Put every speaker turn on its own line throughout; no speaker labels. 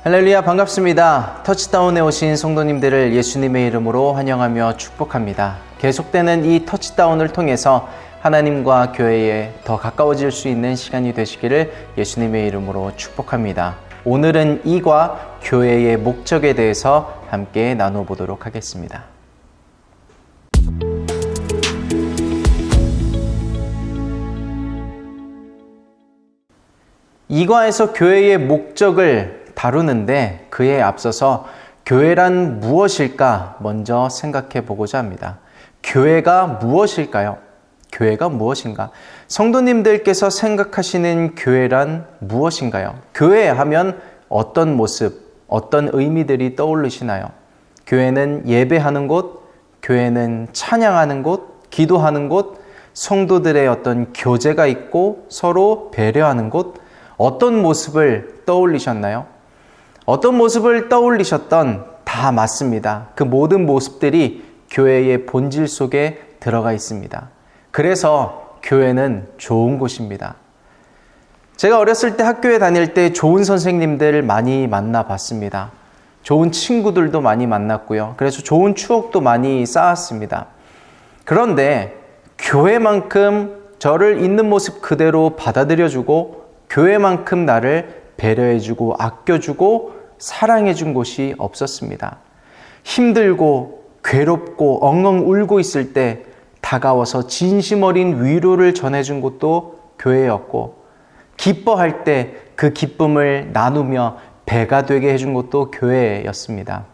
할렐루야, 반갑습니다. 터치다운에 오신 성도님들을 예수님의 이름으로 환영하며 축복합니다. 계속되는 이 터치다운을 통해서 하나님과 교회에 더 가까워질 수 있는 시간이 되시기를 예수님의 이름으로 축복합니다. 오늘은 이과 교회의 목적에 대해서 함께 나눠보도록 하겠습니다. 이과에서 교회의 목적을 다루는데 그에 앞서서 교회란 무엇일까 먼저 생각해 보고자 합니다. 교회가 무엇일까요? 교회가 무엇인가? 성도님들께서 생각하시는 교회란 무엇인가요? 교회 하면 어떤 모습, 어떤 의미들이 떠오르시나요? 교회는 예배하는 곳, 교회는 찬양하는 곳, 기도하는 곳, 성도들의 어떤 교제가 있고 서로 배려하는 곳, 어떤 모습을 떠올리셨나요? 어떤 모습을 떠올리셨던 다 맞습니다. 그 모든 모습들이 교회의 본질 속에 들어가 있습니다. 그래서 교회는 좋은 곳입니다. 제가 어렸을 때 학교에 다닐 때 좋은 선생님들 많이 만나봤습니다. 좋은 친구들도 많이 만났고요. 그래서 좋은 추억도 많이 쌓았습니다. 그런데 교회만큼 저를 있는 모습 그대로 받아들여주고 교회만큼 나를 배려해주고 아껴주고 사랑해준 곳이 없었습니다. 힘들고 괴롭고 엉엉 울고 있을 때 다가와서 진심 어린 위로를 전해준 곳도 교회였고, 기뻐할 때 그 기쁨을 나누며 배가 되게 해준 곳도 교회였습니다.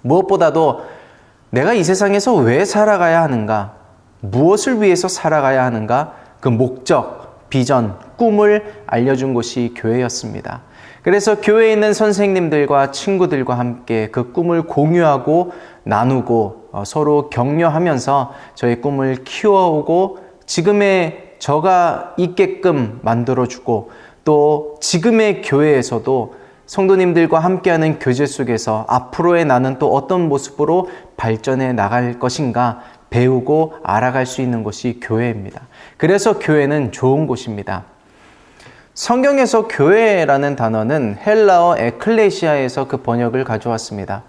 무엇보다도 내가 이 세상에서 왜 살아가야 하는가, 무엇을 위해서 살아가야 하는가, 그 목적, 비전, 꿈을 알려준 곳이 교회였습니다. 그래서 교회에 있는 선생님들과 친구들과 함께 그 꿈을 공유하고 나누고 서로 격려하면서 저의 꿈을 키워오고 지금의 저가 있게끔 만들어주고, 또 지금의 교회에서도 성도님들과 함께하는 교제 속에서 앞으로의 나는 또 어떤 모습으로 발전해 나갈 것인가 배우고 알아갈 수 있는 곳이 교회입니다. 그래서 교회는 좋은 곳입니다. 성경에서 교회라는 단어는 헬라어 에클레시아에서 그 번역을 가져왔습니다.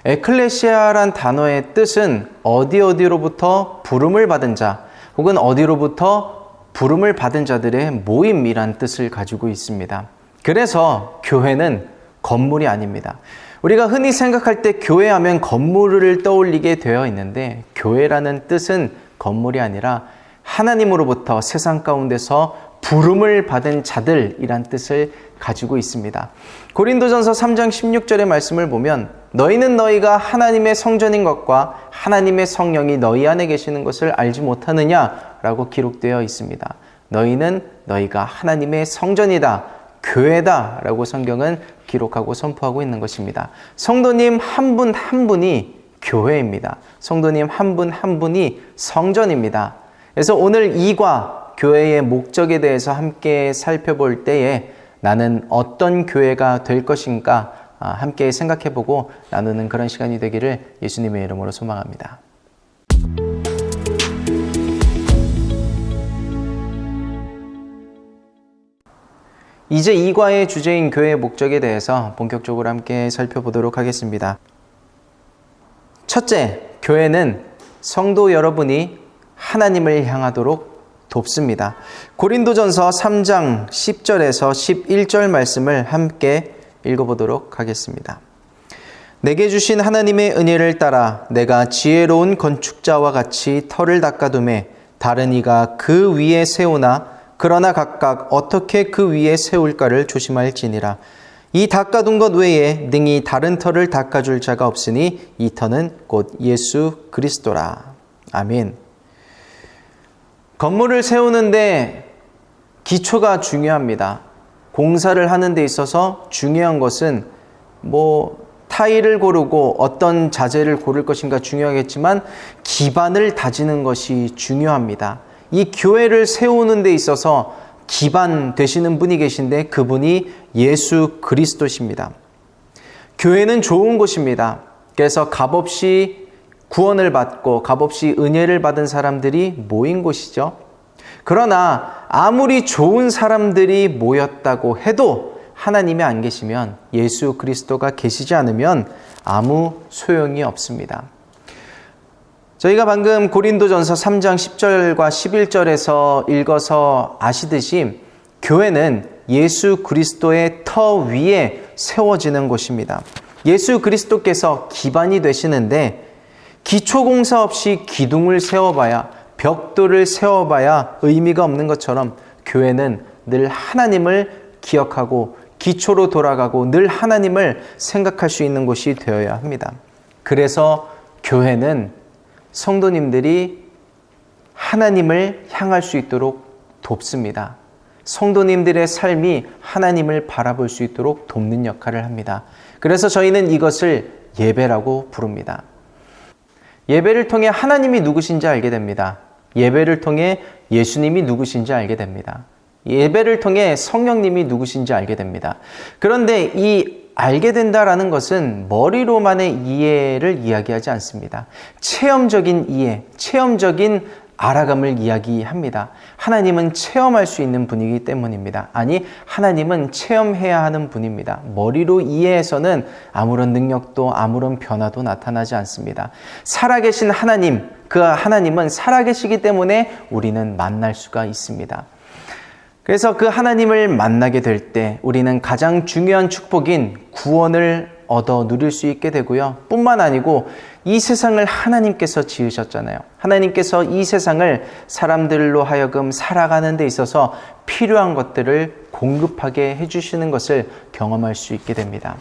에클레시아란 단어의 뜻은 어디로부터 부름을 받은 자, 혹은 어디로부터 부름을 받은 자들의 모임이란 뜻을 가지고 있습니다. 그래서 교회는 건물이 아닙니다. 우리가 흔히 생각할 때 교회하면 건물을 떠올리게 되어 있는데, 교회라는 뜻은 건물이 아니라 하나님으로부터 세상 가운데서 부름을 받은 자들이란 뜻을 가지고 있습니다. 고린도전서 3장 16절의 말씀을 보면 너희는 너희가 하나님의 성전인 것과 하나님의 성령이 너희 안에 계시는 것을 알지 못하느냐라고 기록되어 있습니다. 너희는 너희가 하나님의 성전이다, 교회다 라고 성경은 기록하고 선포하고 있는 것입니다. 성도님 한 분 한 분이 교회입니다. 성도님 한 분 한 분이 성전입니다. 그래서 오늘 이과 교회의 목적에 대해서 함께 살펴볼 때에 나는 어떤 교회가 될 것인가 함께 생각해보고 나누는 그런 시간이 되기를 예수님의 이름으로 소망합니다. 이제 이과의 주제인 교회의 목적에 대해서 본격적으로 함께 살펴보도록 하겠습니다. 첫째, 교회는 성도 여러분이 하나님을 향하도록 돕습니다. 고린도전서 3장 10절에서 11절 말씀을 함께 읽어보도록 하겠습니다. 내게 주신 하나님의 은혜를 따라 내가 지혜로운 건축자와 같이 터를 닦아두매 다른 이가 그 위에 세우나 그러나 각각 어떻게 그 위에 세울까를 조심할지니라. 이 닦아둔 것 외에 능히 다른 터를 닦아줄 자가 없으니 이 터는 곧 예수 그리스도라. 아멘. 건물을 세우는데 기초가 중요합니다. 공사를 하는 데 있어서 중요한 것은 타일을 고르고 어떤 자재를 고를 것인가 중요하겠지만 기반을 다지는 것이 중요합니다. 이 교회를 세우는 데 있어서 기반 되시는 분이 계신데 그분이 예수 그리스도십니다. 교회는 좋은 곳입니다. 그래서 값없이 구원을 받고 값없이 은혜를 받은 사람들이 모인 곳이죠. 그러나 아무리 좋은 사람들이 모였다고 해도 하나님이 안 계시면, 예수 그리스도가 계시지 않으면 아무 소용이 없습니다. 저희가 방금 고린도전서 3장 10절과 11절에서 읽어서 아시듯이 교회는 예수 그리스도의 터 위에 세워지는 곳입니다. 예수 그리스도께서 기반이 되시는데 기초공사 없이 기둥을 세워봐야, 벽돌을 세워봐야 의미가 없는 것처럼 교회는 늘 하나님을 기억하고 기초로 돌아가고 늘 하나님을 생각할 수 있는 곳이 되어야 합니다. 그래서 교회는 성도님들이 하나님을 향할 수 있도록 돕습니다. 성도님들의 삶이 하나님을 바라볼 수 있도록 돕는 역할을 합니다. 그래서 저희는 이것을 예배라고 부릅니다. 예배를 통해 하나님이 누구신지 알게 됩니다. 예배를 통해 예수님이 누구신지 알게 됩니다. 예배를 통해 성령님이 누구신지 알게 됩니다. 그런데 이 알게 된다라는 것은 머리로만의 이해를 이야기하지 않습니다. 체험적인 이해, 체험적인 알아감을 이야기합니다. 하나님은 체험할 수 있는 분이기 때문입니다. 아니, 하나님은 체험해야 하는 분입니다. 머리로 이해해서는 아무런 능력도 아무런 변화도 나타나지 않습니다. 살아계신 하나님, 그 하나님은 살아계시기 때문에 우리는 만날 수가 있습니다. 그래서 그 하나님을 만나게 될 때 우리는 가장 중요한 축복인 구원을 얻어 누릴 수 있게 되고요. 뿐만 아니고 이 세상을 하나님께서 지으셨잖아요. 하나님께서 이 세상을 사람들로 하여금 살아가는 데 있어서 필요한 것들을 공급하게 해주시는 것을 경험할 수 있게 됩니다.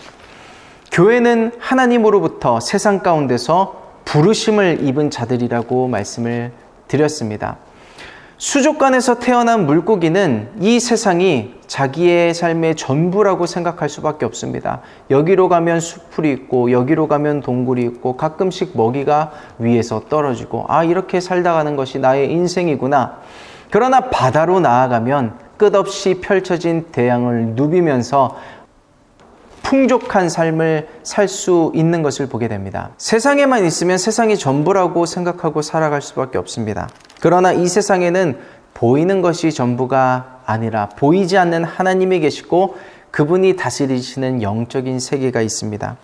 교회는 하나님으로부터 세상 가운데서 부르심을 입은 자들이라고 말씀을 드렸습니다. 수족관에서 태어난 물고기는 이 세상이 자기의 삶의 전부라고 생각할 수밖에 없습니다. 여기로 가면 수풀이 있고 여기로 가면 동굴이 있고 가끔씩 먹이가 위에서 떨어지고 이렇게 살다 가는 것이 나의 인생이구나. 그러나 바다로 나아가면 끝없이 펼쳐진 대양을 누비면서 풍족한 삶을 살 수 있는 것을 보게 됩니다. 세상에만 있으면 세상이 전부라고 생각하고 살아갈 수밖에 없습니다. 그러나 이 세상에는 보이는 것이 전부가 아니라 보이지 않는 하나님이 계시고 그분이 다스리시는 영적인 세계가 있습니다.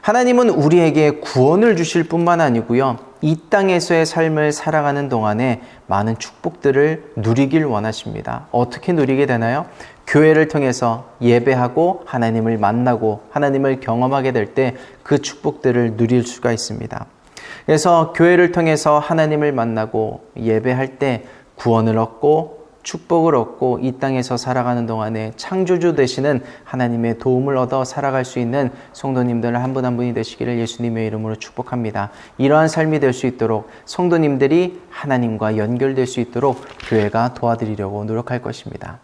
하나님은 우리에게 구원을 주실 뿐만 아니고요, 이 땅에서의 삶을 살아가는 동안에 많은 축복들을 누리길 원하십니다. 어떻게 누리게 되나요? 교회를 통해서 예배하고 하나님을 만나고 하나님을 경험하게 될 때 그 축복들을 누릴 수가 있습니다. 그래서 교회를 통해서 하나님을 만나고 예배할 때 구원을 얻고 축복을 얻고 이 땅에서 살아가는 동안에 창조주 되시는 하나님의 도움을 얻어 살아갈 수 있는 성도님들 한 분 한 분이 되시기를 예수님의 이름으로 축복합니다. 이러한 삶이 될 수 있도록 성도님들이 하나님과 연결될 수 있도록 교회가 도와드리려고 노력할 것입니다.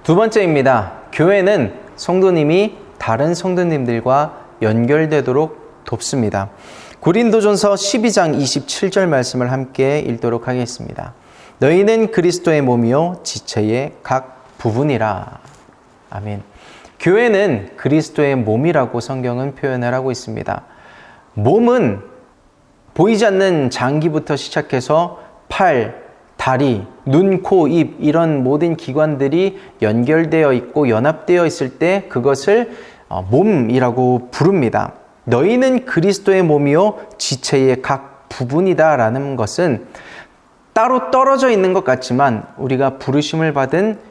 두 번째입니다. 교회는 성도님이 다른 성도님들과 연결되도록 돕습니다. 고린도전서 12장 27절 말씀을 함께 읽도록 하겠습니다. 너희는 그리스도의 몸이요 지체의 각 부분이라. 아멘. 교회는 그리스도의 몸이라고 성경은 표현을 하고 있습니다. 몸은 보이지 않는 장기부터 시작해서 팔, 다리, 눈, 코, 입 이런 모든 기관들이 연결되어 있고 연합되어 있을 때 그것을 몸이라고 부릅니다. 너희는 그리스도의 몸이요 지체의 각 부분이다 라는 것은 따로 떨어져 있는 것 같지만 우리가 부르심을 받은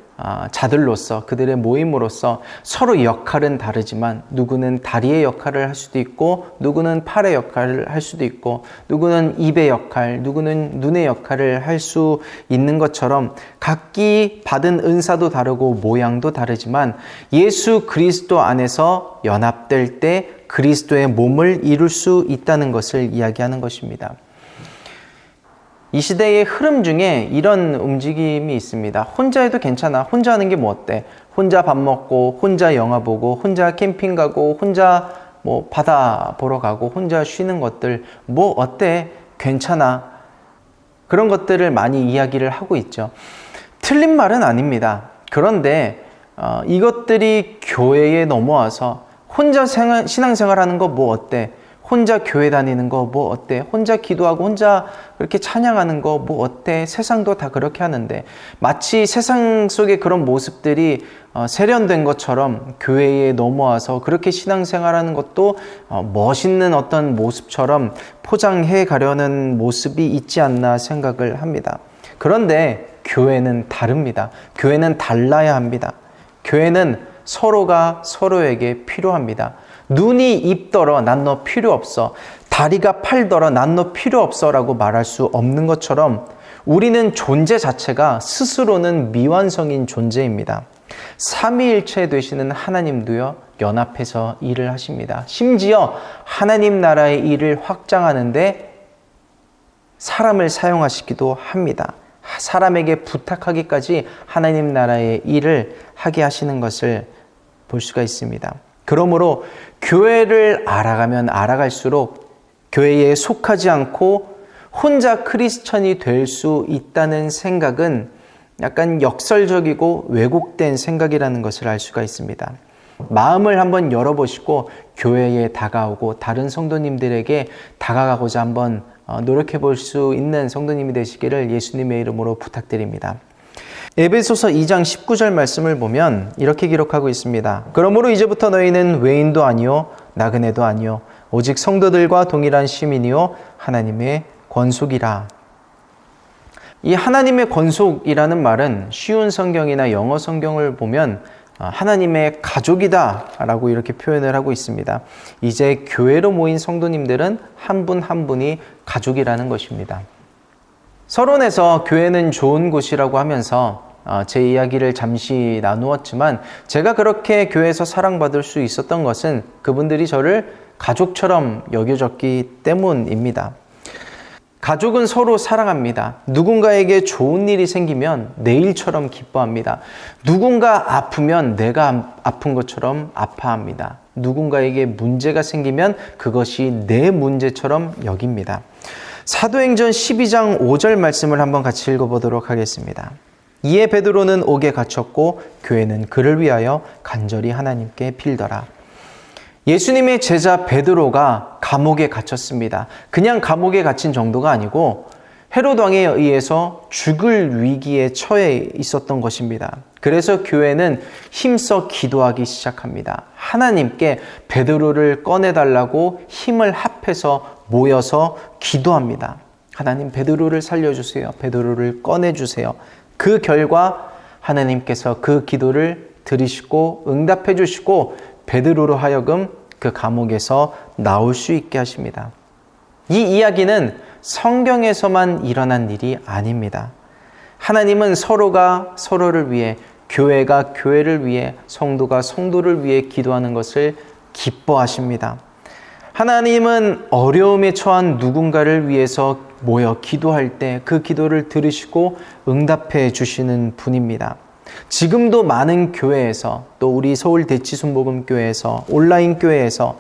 자들로서 그들의 모임으로서 서로 역할은 다르지만 누구는 다리의 역할을 할 수도 있고 누구는 팔의 역할을 할 수도 있고 누구는 입의 역할, 누구는 눈의 역할을 할 수 있는 것처럼 각기 받은 은사도 다르고 모양도 다르지만 예수 그리스도 안에서 연합될 때 그리스도의 몸을 이룰 수 있다는 것을 이야기하는 것입니다. 이 시대의 흐름 중에 이런 움직임이 있습니다. 혼자 해도 괜찮아. 혼자 하는 게 뭐 어때? 혼자 밥 먹고, 혼자 영화 보고, 혼자 캠핑 가고, 혼자 바다 보러 가고, 혼자 쉬는 것들 뭐 어때? 괜찮아. 그런 것들을 많이 이야기를 하고 있죠. 틀린 말은 아닙니다. 그런데 이것들이 교회에 넘어와서 혼자 신앙생활 하는 거 뭐 어때? 혼자 교회 다니는 거 뭐 어때? 혼자 기도하고 혼자 그렇게 찬양하는 거 뭐 어때? 세상도 다 그렇게 하는데, 마치 세상 속의 그런 모습들이 세련된 것처럼 교회에 넘어와서 그렇게 신앙생활하는 것도 멋있는 어떤 모습처럼 포장해 가려는 모습이 있지 않나 생각을 합니다. 그런데 교회는 다릅니다. 교회는 달라야 합니다. 교회는 서로가 서로에게 필요합니다. 눈이 입더러 난 너 필요 없어, 다리가 팔더러 난 너 필요 없어 라고 말할 수 없는 것처럼 우리는 존재 자체가 스스로는 미완성인 존재입니다. 삼위일체 되시는 하나님도요, 연합해서 일을 하십니다. 심지어 하나님 나라의 일을 확장하는데 사람을 사용하시기도 합니다. 사람에게 부탁하기까지 하나님 나라의 일을 하게 하시는 것을 볼 수가 있습니다. 그러므로 교회를 알아가면 알아갈수록 교회에 속하지 않고 혼자 크리스천이 될 수 있다는 생각은 약간 역설적이고 왜곡된 생각이라는 것을 알 수가 있습니다. 마음을 한번 열어보시고 교회에 다가오고 다른 성도님들에게 다가가고자 한번 노력해 볼 수 있는 성도님이 되시기를 예수님의 이름으로 부탁드립니다. 에베소서 2장 19절 말씀을 보면 이렇게 기록하고 있습니다. 그러므로 이제부터 너희는 외인도 아니요 나그네도 아니요 오직 성도들과 동일한 시민이요 하나님의 권속이라. 이 하나님의 권속이라는 말은 쉬운 성경이나 영어 성경을 보면 하나님의 가족이다 라고 이렇게 표현을 하고 있습니다. 이제 교회로 모인 성도님들은 한 분 한 분이 가족이라는 것입니다. 서론에서 교회는 좋은 곳이라고 하면서 제 이야기를 잠시 나누었지만, 제가 그렇게 교회에서 사랑받을 수 있었던 것은 그분들이 저를 가족처럼 여겨졌기 때문입니다. 가족은 서로 사랑합니다. 누군가에게 좋은 일이 생기면 내일처럼 기뻐합니다. 누군가 아프면 내가 아픈 것처럼 아파합니다. 누군가에게 문제가 생기면 그것이 내 문제처럼 여깁니다. 사도행전 12장 5절 말씀을 한번 같이 읽어보도록 하겠습니다. 이에 베드로는 옥에 갇혔고 교회는 그를 위하여 간절히 하나님께 빌더라. 예수님의 제자 베드로가 감옥에 갇혔습니다. 그냥 감옥에 갇힌 정도가 아니고 헤롯 왕에 의해서 죽을 위기에 처해 있었던 것입니다. 그래서 교회는 힘써 기도하기 시작합니다. 하나님께 베드로를 꺼내달라고 힘을 합해서 모여서 기도합니다. 하나님, 베드로를 살려주세요. 베드로를 꺼내주세요. 그 결과 하나님께서 그 기도를 들으시고 응답해 주시고 베드로로 하여금 그 감옥에서 나올 수 있게 하십니다. 이 이야기는 성경에서만 일어난 일이 아닙니다. 하나님은 서로가 서로를 위해, 교회가 교회를 위해, 성도가 성도를 위해 기도하는 것을 기뻐하십니다. 하나님은 어려움에 처한 누군가를 위해서 모여 기도할 때 그 기도를 들으시고 응답해 주시는 분입니다. 지금도 많은 교회에서, 또 우리 서울 대치순복음교회에서, 온라인 교회에서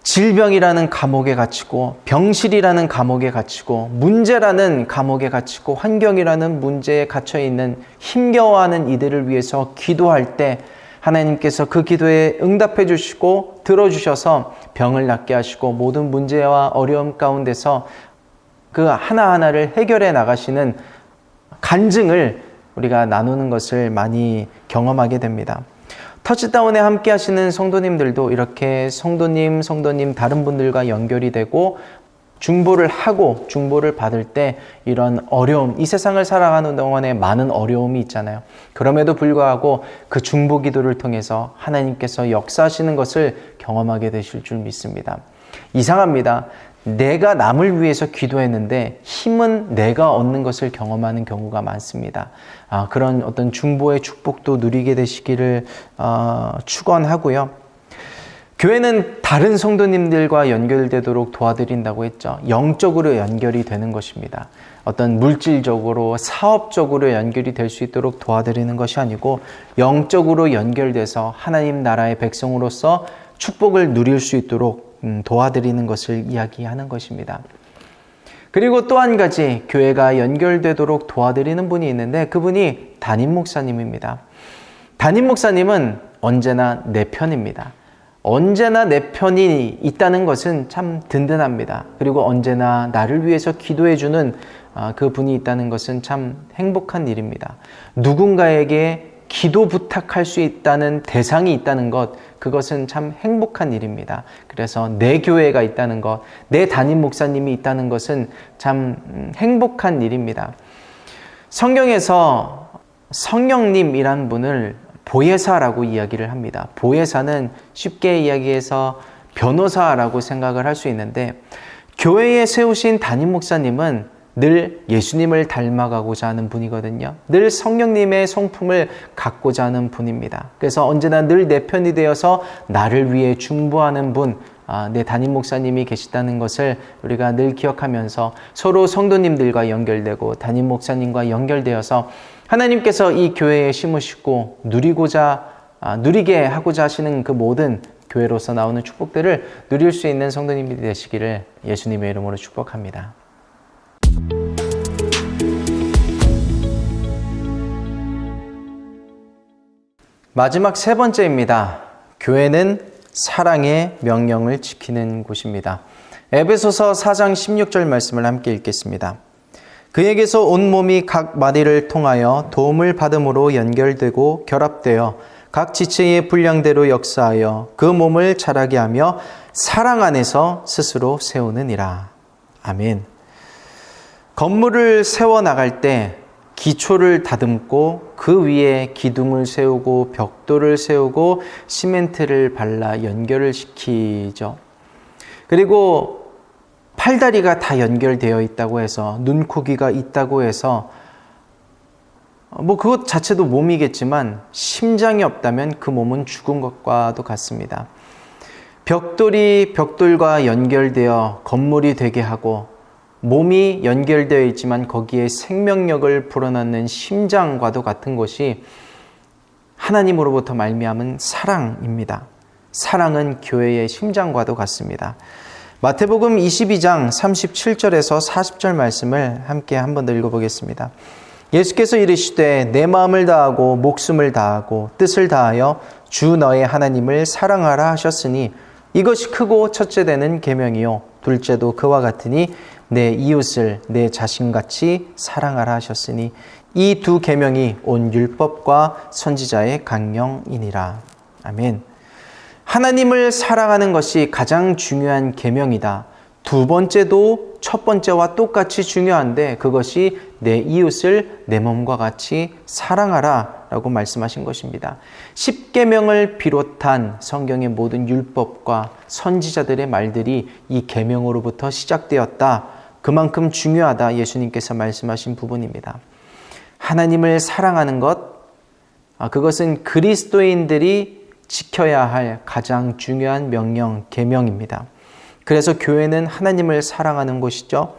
질병이라는 감옥에 갇히고, 병실이라는 감옥에 갇히고, 문제라는 감옥에 갇히고, 환경이라는 문제에 갇혀 있는 힘겨워하는 이들을 위해서 기도할 때 하나님께서 그 기도에 응답해 주시고 들어주셔서 병을 낫게 하시고 모든 문제와 어려움 가운데서 그 하나하나를 해결해 나가시는 간증을 우리가 나누는 것을 많이 경험하게 됩니다. 터치다운에 함께 하시는 성도님들도 이렇게 성도님 다른 분들과 연결이 되고 중보를 하고 중보를 받을 때 이런 어려움, 이 세상을 살아가는 동안에 많은 어려움이 있잖아요. 그럼에도 불구하고 그 중보 기도를 통해서 하나님께서 역사하시는 것을 경험하게 되실 줄 믿습니다. 이상합니다. 내가 남을 위해서 기도했는데 힘은 내가 얻는 것을 경험하는 경우가 많습니다. 그런 어떤 중보의 축복도 누리게 되시기를 축원하고요. 교회는 다른 성도님들과 연결되도록 도와드린다고 했죠. 영적으로 연결이 되는 것입니다. 어떤 물질적으로, 사업적으로 연결이 될 수 있도록 도와드리는 것이 아니고 영적으로 연결돼서 하나님 나라의 백성으로서 축복을 누릴 수 있도록 도와드리는 것을 이야기하는 것입니다. 그리고 또 한 가지 교회가 연결되도록 도와드리는 분이 있는데 그분이 담임 목사님입니다. 담임 목사님은 언제나 내 편입니다. 언제나 내 편이 있다는 것은 참 든든합니다. 그리고 언제나 나를 위해서 기도해주는 그 분이 있다는 것은 참 행복한 일입니다. 누군가에게 기도 부탁할 수 있다는 대상이 있다는 것, 그것은 참 행복한 일입니다. 그래서 내 교회가 있다는 것, 내 담임 목사님이 있다는 것은 참 행복한 일입니다. 성경에서 성령님이란 분을 보혜사라고 이야기를 합니다. 보혜사는 쉽게 이야기해서 변호사라고 생각을 할 수 있는데, 교회에 세우신 담임 목사님은 늘 예수님을 닮아가고자 하는 분이거든요. 늘 성령님의 성품을 갖고자 하는 분입니다. 그래서 언제나 늘 내 편이 되어서 나를 위해 중보하는 분, 내 담임 목사님이 계시다는 것을 우리가 늘 기억하면서 서로 성도님들과 연결되고 담임 목사님과 연결되어서 하나님께서 이 교회에 심으시고 누리게 하고자 하시는 그 모든 교회로서 나오는 축복들을 누릴 수 있는 성도님들이 되시기를 예수님의 이름으로 축복합니다. 마지막 세 번째입니다. 교회는 사랑의 명령을 지키는 곳입니다. 에베소서 4장 16절 말씀을 함께 읽겠습니다. 그에게서 온 몸이 각 마디를 통하여 도움을 받음으로 연결되고 결합되어 각 지체의 분량대로 역사하여 그 몸을 자라게 하며 사랑 안에서 스스로 세우느니라. 아멘. 건물을 세워나갈 때 기초를 다듬고 그 위에 기둥을 세우고 벽돌을 세우고 시멘트를 발라 연결을 시키죠. 그리고 팔다리가 다 연결되어 있다고 해서, 눈코귀가 있다고 해서 그것 자체도 몸이겠지만 심장이 없다면 그 몸은 죽은 것과도 같습니다. 벽돌이 벽돌과 연결되어 건물이 되게 하고, 몸이 연결되어 있지만 거기에 생명력을 불어넣는 심장과도 같은 것이 하나님으로부터 말미암은 사랑입니다. 사랑은 교회의 심장과도 같습니다. 마태복음 22장 37절에서 40절 말씀을 함께 한 번 더 읽어보겠습니다. 예수께서 이르시되 내 마음을 다하고 목숨을 다하고 뜻을 다하여 주 너의 하나님을 사랑하라 하셨으니 이것이 크고 첫째 되는 계명이요 둘째도 그와 같으니 내 이웃을 내 자신같이 사랑하라 하셨으니 이 두 계명이 온 율법과 선지자의 강령이니라. 아멘. 하나님을 사랑하는 것이 가장 중요한 계명이다. 두 번째도 첫 번째와 똑같이 중요한데 그것이 내 이웃을 내 몸과 같이 사랑하라 라고 말씀하신 것입니다. 10계명을 비롯한 성경의 모든 율법과 선지자들의 말들이 이 계명으로부터 시작되었다. 그만큼 중요하다 예수님께서 말씀하신 부분입니다. 하나님을 사랑하는 것, 그것은 그리스도인들이 지켜야 할 가장 중요한 명령, 계명입니다. 그래서 교회는 하나님을 사랑하는 곳이죠.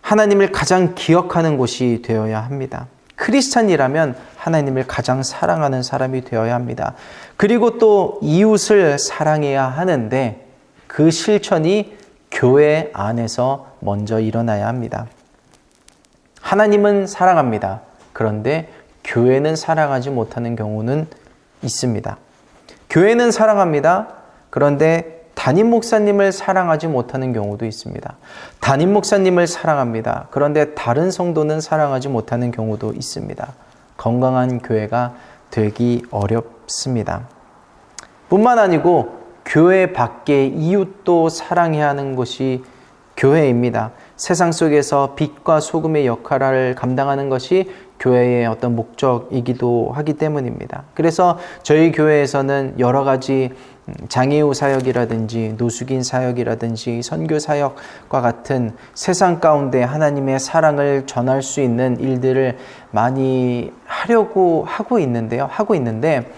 하나님을 가장 기억하는 곳이 되어야 합니다. 크리스찬이라면 하나님을 가장 사랑하는 사람이 되어야 합니다. 그리고 또 이웃을 사랑해야 하는데 그 실천이 교회 안에서 먼저 일어나야 합니다. 하나님은 사랑합니다. 그런데 교회는 사랑하지 못하는 경우는 있습니다. 교회는 사랑합니다. 그런데 담임 목사님을 사랑하지 못하는 경우도 있습니다. 담임 목사님을 사랑합니다. 그런데 다른 성도는 사랑하지 못하는 경우도 있습니다. 건강한 교회가 되기 어렵습니다. 뿐만 아니고 교회 밖의 이웃도 사랑해야 하는 것이 교회입니다. 세상 속에서 빛과 소금의 역할을 감당하는 것이 교회의 어떤 목적이기도 하기 때문입니다. 그래서 저희 교회에서는 여러 가지 장애우 사역이라든지 노숙인 사역이라든지 선교 사역과 같은 세상 가운데 하나님의 사랑을 전할 수 있는 일들을 많이 하려고 하고 있는데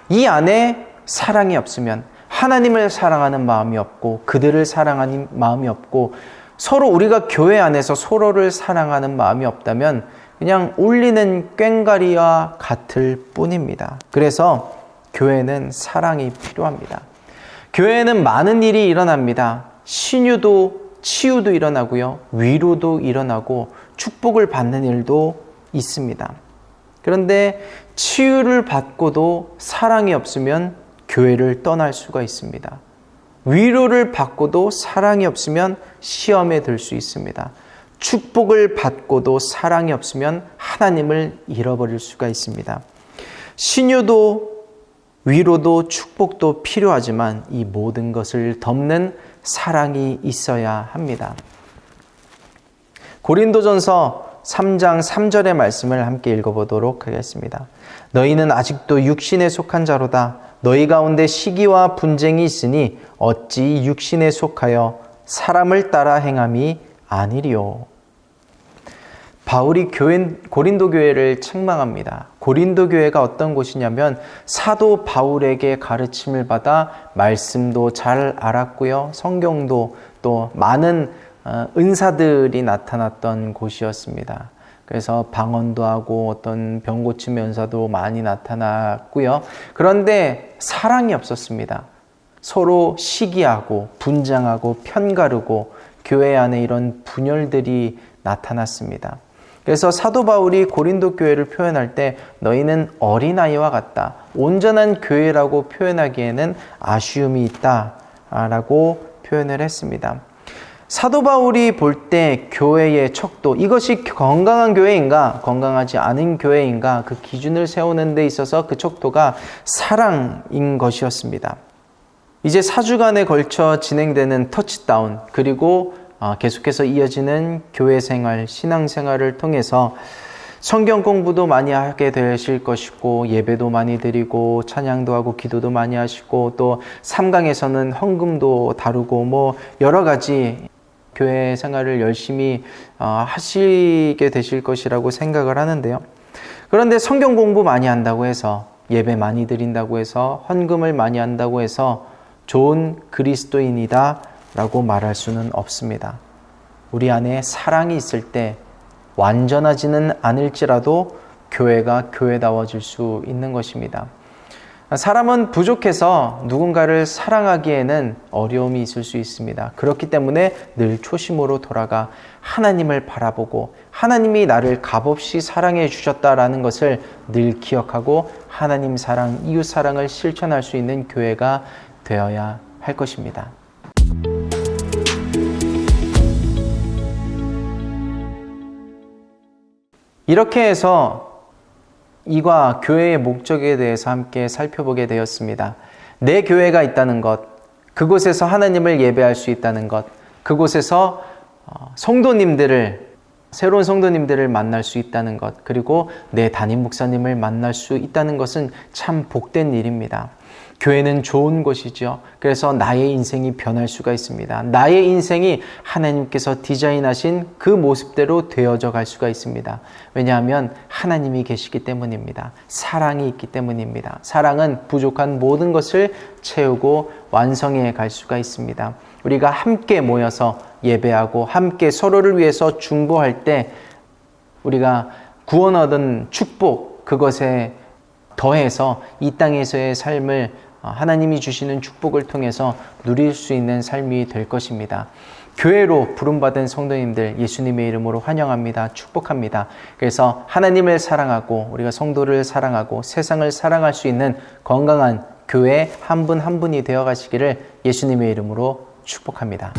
이 안에 사랑이 없으면, 하나님을 사랑하는 마음이 없고 그들을 사랑하는 마음이 없고 서로 우리가 교회 안에서 서로를 사랑하는 마음이 없다면 그냥 울리는 꽹과리와 같을 뿐입니다. 그래서 교회는 사랑이 필요합니다. 교회에는 많은 일이 일어납니다. 신유도 치유도 일어나고요. 위로도 일어나고 축복을 받는 일도 있습니다. 그런데 치유를 받고도 사랑이 없으면 교회를 떠날 수가 있습니다. 위로를 받고도 사랑이 없으면 시험에 들 수 있습니다. 축복을 받고도 사랑이 없으면 하나님을 잃어버릴 수가 있습니다. 신유도 위로도 축복도 필요하지만 이 모든 것을 덮는 사랑이 있어야 합니다. 고린도전서 3장 3절의 말씀을 함께 읽어보도록 하겠습니다. 너희는 아직도 육신에 속한 자로다. 너희 가운데 시기와 분쟁이 있으니 어찌 육신에 속하여 사람을 따라 행함이 아니리요. 바울이 고린도 교회를 책망합니다. 고린도 교회가 어떤 곳이냐면 사도 바울에게 가르침을 받아 말씀도 잘 알았고요. 성경도 또 많은 은사들이 나타났던 곳이었습니다. 그래서 방언도 하고 어떤 병 고침 연사도 많이 나타났고요. 그런데 사랑이 없었습니다. 서로 시기하고 분쟁하고 편가르고 교회 안에 이런 분열들이 나타났습니다. 그래서 사도 바울이 고린도 교회를 표현할 때 너희는 어린아이와 같다. 온전한 교회라고 표현하기에는 아쉬움이 있다라고 표현을 했습니다. 사도 바울이 볼 때 교회의 척도, 이것이 건강한 교회인가 건강하지 않은 교회인가 그 기준을 세우는 데 있어서 그 척도가 사랑인 것이었습니다. 이제 4주간에 걸쳐 진행되는 터치다운 그리고 계속해서 이어지는 교회 생활, 신앙 생활을 통해서 성경 공부도 많이 하게 되실 것이고 예배도 많이 드리고 찬양도 하고 기도도 많이 하시고 또 3강에서는 헌금도 다루고 여러 가지 교회 생활을 열심히 하시게 되실 것이라고 생각을 하는데요. 그런데 성경 공부 많이 한다고 해서 예배 많이 드린다고 해서 헌금을 많이 한다고 해서 좋은 그리스도인이다 라고 말할 수는 없습니다. 우리 안에 사랑이 있을 때 완전하지는 않을지라도 교회가 교회다워질 수 있는 것입니다. 사람은 부족해서 누군가를 사랑하기에는 어려움이 있을 수 있습니다. 그렇기 때문에 늘 초심으로 돌아가 하나님을 바라보고 하나님이 나를 값없이 사랑해 주셨다라는 것을 늘 기억하고 하나님 사랑, 이웃 사랑을 실천할 수 있는 교회가 되어야 할 것입니다. 이렇게 해서 이과 교회의 목적에 대해서 함께 살펴보게 되었습니다. 내 교회가 있다는 것, 그곳에서 하나님을 예배할 수 있다는 것, 그곳에서 새로운 성도님들을 만날 수 있다는 것, 그리고 내 담임 목사님을 만날 수 있다는 것은 참 복된 일입니다. 교회는 좋은 곳이죠. 그래서 나의 인생이 변할 수가 있습니다. 나의 인생이 하나님께서 디자인하신 그 모습대로 되어져 갈 수가 있습니다. 왜냐하면 하나님이 계시기 때문입니다. 사랑이 있기 때문입니다. 사랑은 부족한 모든 것을 채우고 완성해 갈 수가 있습니다. 우리가 함께 모여서 예배하고 함께 서로를 위해서 중보할 때 우리가 구원 얻은 축복, 그것에 더해서 이 땅에서의 삶을 하나님이 주시는 축복을 통해서 누릴 수 있는 삶이 될 것입니다. 교회로 부름받은 성도님들 예수님의 이름으로 환영합니다. 축복합니다. 그래서 하나님을 사랑하고 우리가 성도를 사랑하고 세상을 사랑할 수 있는 건강한 교회 한 분 한 분이 되어 가시기를 예수님의 이름으로 축복합니다.